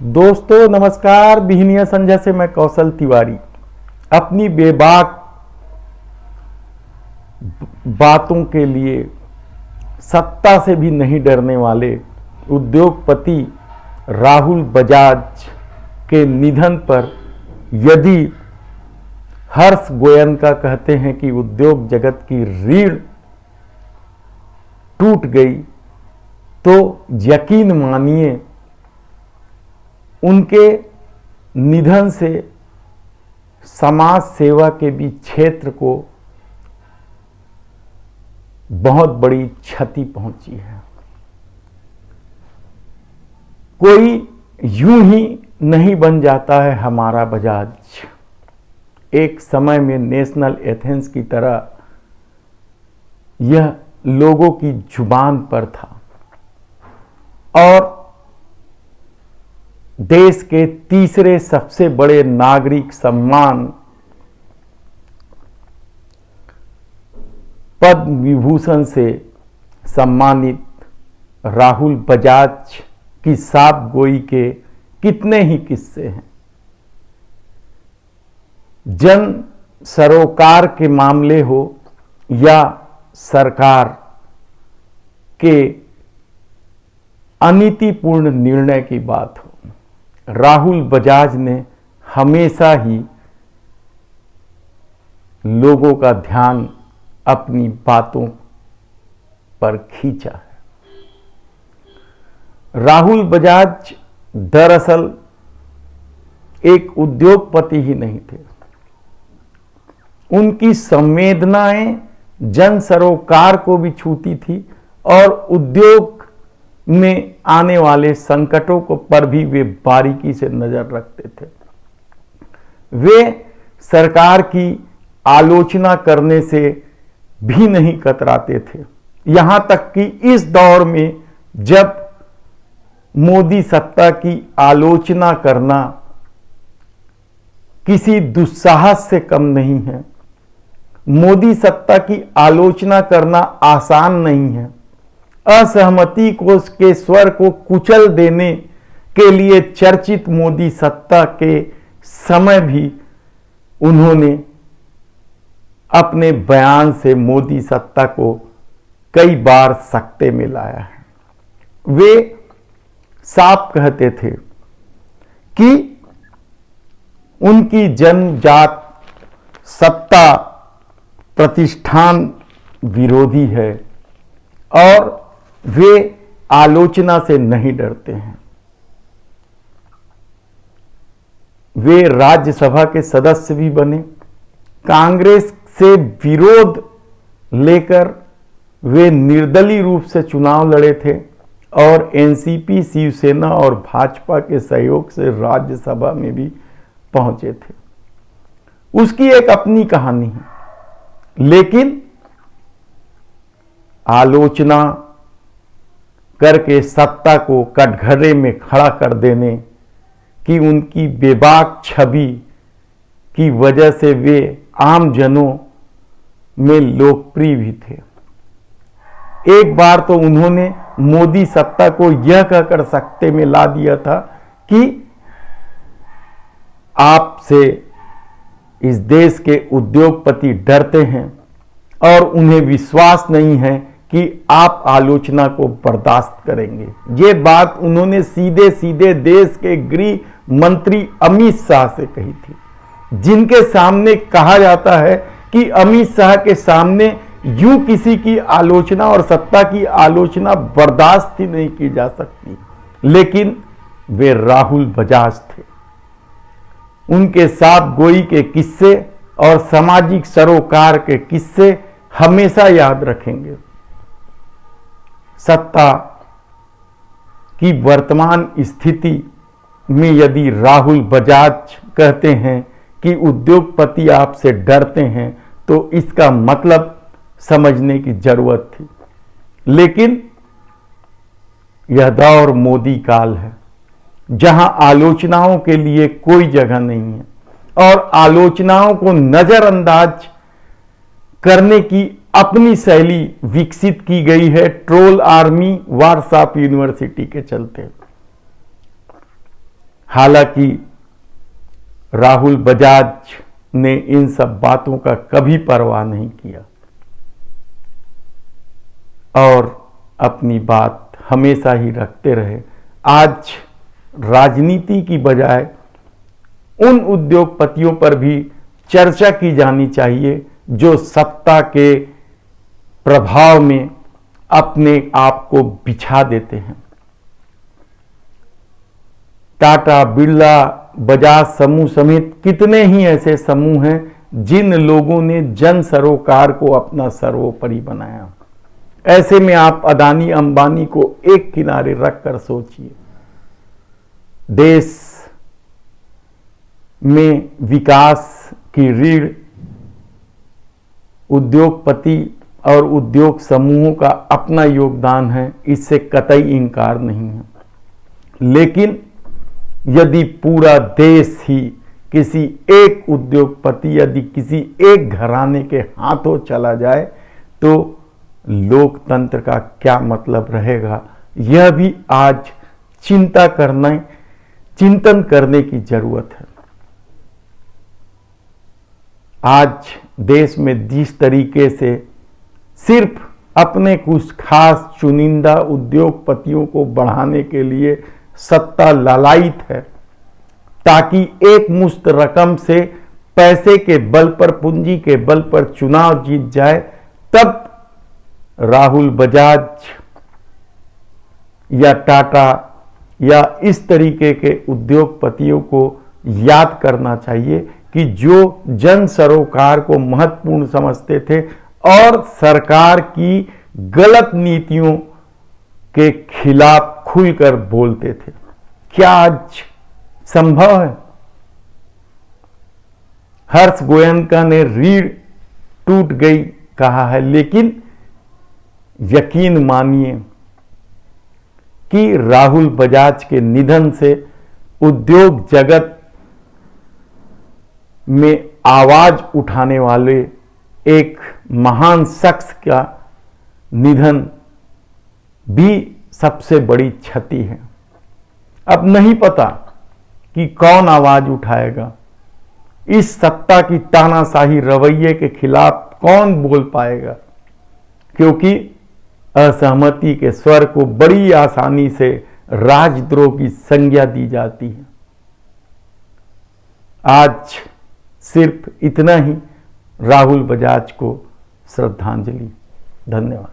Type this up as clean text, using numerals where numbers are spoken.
दोस्तों नमस्कार। बिहनिया संजय से मैं कौशल तिवारी। अपनी बेबाक बातों के लिए सत्ता से भी नहीं डरने वाले उद्योगपति राहुल बजाज के निधन पर यदि हर्ष गोयनका कहते हैं कि उद्योग जगत की रीढ़ टूट गई, तो यकीन मानिए उनके निधन से समाज सेवा के भी क्षेत्र को बहुत बड़ी क्षति पहुंची है। कोई यूं ही नहीं बन जाता है हमारा बजाज। एक समय में नेशनल एथेंस की तरह यह लोगों की जुबान पर था और देश के तीसरे सबसे बड़े नागरिक सम्मान पद्म विभूषण से सम्मानित राहुल बजाज की साफ गोई के कितने ही किस्से हैं। जन सरोकार के मामले हो या सरकार के अनीतिपूर्ण निर्णय की बात हो, राहुल बजाज ने हमेशा ही लोगों का ध्यान अपनी बातों पर खींचा है। राहुल बजाज दरअसल एक उद्योगपति ही नहीं थे। उनकी संवेदनाएं जन सरोकार को भी छूती थी और उद्योग में आने वाले संकटों को पर भी वे बारीकी से नजर रखते थे। वे सरकार की आलोचना करने से भी नहीं कतराते थे। यहां तक कि इस दौर में जब मोदी सत्ता की आलोचना करना किसी दुस्साहस से कम नहीं है, मोदी सत्ता की आलोचना करना आसान नहीं है। असहमति को के स्वर को कुचल देने के लिए चर्चित मोदी सत्ता के समय भी उन्होंने अपने बयान से मोदी सत्ता को कई बार सकते में लाया है। वे साफ कहते थे कि उनकी जन्मजात सत्ता प्रतिष्ठान विरोधी है और वे आलोचना से नहीं डरते हैं। वे राज्यसभा के सदस्य भी बने। कांग्रेस से विरोध लेकर वे निर्दलीय रूप से चुनाव लड़े थे और एनसीपी, शिवसेना और भाजपा के सहयोग से राज्यसभा में भी पहुंचे थे। उसकी एक अपनी कहानी है, लेकिन आलोचना करके सत्ता को कटघरे में खड़ा कर देने की उनकी बेबाक छवि की वजह से वे आम जनों में लोकप्रिय भी थे। एक बार तो उन्होंने मोदी सत्ता को यह कहकर सकते में ला दिया था कि आपसे इस देश के उद्योगपति डरते हैं और उन्हें विश्वास नहीं है कि आप आलोचना को बर्दाश्त करेंगे। ये बात उन्होंने सीधे सीधे देश के गृह मंत्री अमित शाह से कही थी, जिनके सामने कहा जाता है कि अमित शाह के सामने यूं किसी की आलोचना और सत्ता की आलोचना बर्दाश्त ही नहीं की जा सकती। लेकिन वे राहुल बजाज थे। उनके साथ गोई के किस्से और सामाजिक सरोकार के किस्से हमेशा याद रखेंगे। सत्ता की वर्तमान स्थिति में यदि राहुल बजाज कहते हैं कि उद्योगपति आपसे डरते हैं, तो इसका मतलब समझने की जरूरत थी। लेकिन यह दौर मोदी काल है, जहां आलोचनाओं के लिए कोई जगह नहीं है और आलोचनाओं को नजरअंदाज करने की अपनी शैली विकसित की गई है ट्रोल आर्मी वारसाप यूनिवर्सिटी के चलते। हालांकि राहुल बजाज ने इन सब बातों का कभी परवाह नहीं किया और अपनी बात हमेशा ही रखते रहे। आज राजनीति की बजाय उन उद्योगपतियों पर भी चर्चा की जानी चाहिए जो सत्ता के प्रभाव में अपने आप को बिछा देते हैं। टाटा, बिरला, बजाज समूह समेत कितने ही ऐसे समूह हैं जिन लोगों ने जन सरोकार को अपना सर्वोपरि बनाया। ऐसे में आप अदानी अंबानी को एक किनारे रखकर सोचिए, देश में विकास की रीढ़ उद्योगपति और उद्योग समूहों का अपना योगदान है, इससे कतई इनकार नहीं है। लेकिन यदि पूरा देश ही किसी एक उद्योगपति यदि किसी एक घराने के हाथों चला जाए तो लोकतंत्र का क्या मतलब रहेगा, यह भी आज चिंतन करने की जरूरत है। आज देश में जिस तरीके से सिर्फ अपने कुछ खास चुनिंदा उद्योगपतियों को बढ़ाने के लिए सत्ता लालायित है ताकि एक मुश्त रकम से पैसे के बल पर, पूंजी के बल पर चुनाव जीत जाए, तब राहुल बजाज या टाटा या इस तरीके के उद्योगपतियों को याद करना चाहिए कि जो जन सरोकार को महत्वपूर्ण समझते थे और सरकार की गलत नीतियों के खिलाफ खुलकर बोलते थे। क्या आज संभव है? हर्ष गोयनका ने रीढ़ टूट गई कहा है, लेकिन यकीन मानिए कि राहुल बजाज के निधन से उद्योग जगत में आवाज उठाने वाले एक महान शख्स का निधन भी सबसे बड़ी क्षति है। अब नहीं पता कि कौन आवाज उठाएगा, इस सत्ता की तानाशाही रवैये के खिलाफ कौन बोल पाएगा, क्योंकि असहमति के स्वर को बड़ी आसानी से राजद्रोह की संज्ञा दी जाती है। आज सिर्फ इतना ही, राहुल बजाज को श्रद्धांजलि। धन्यवाद।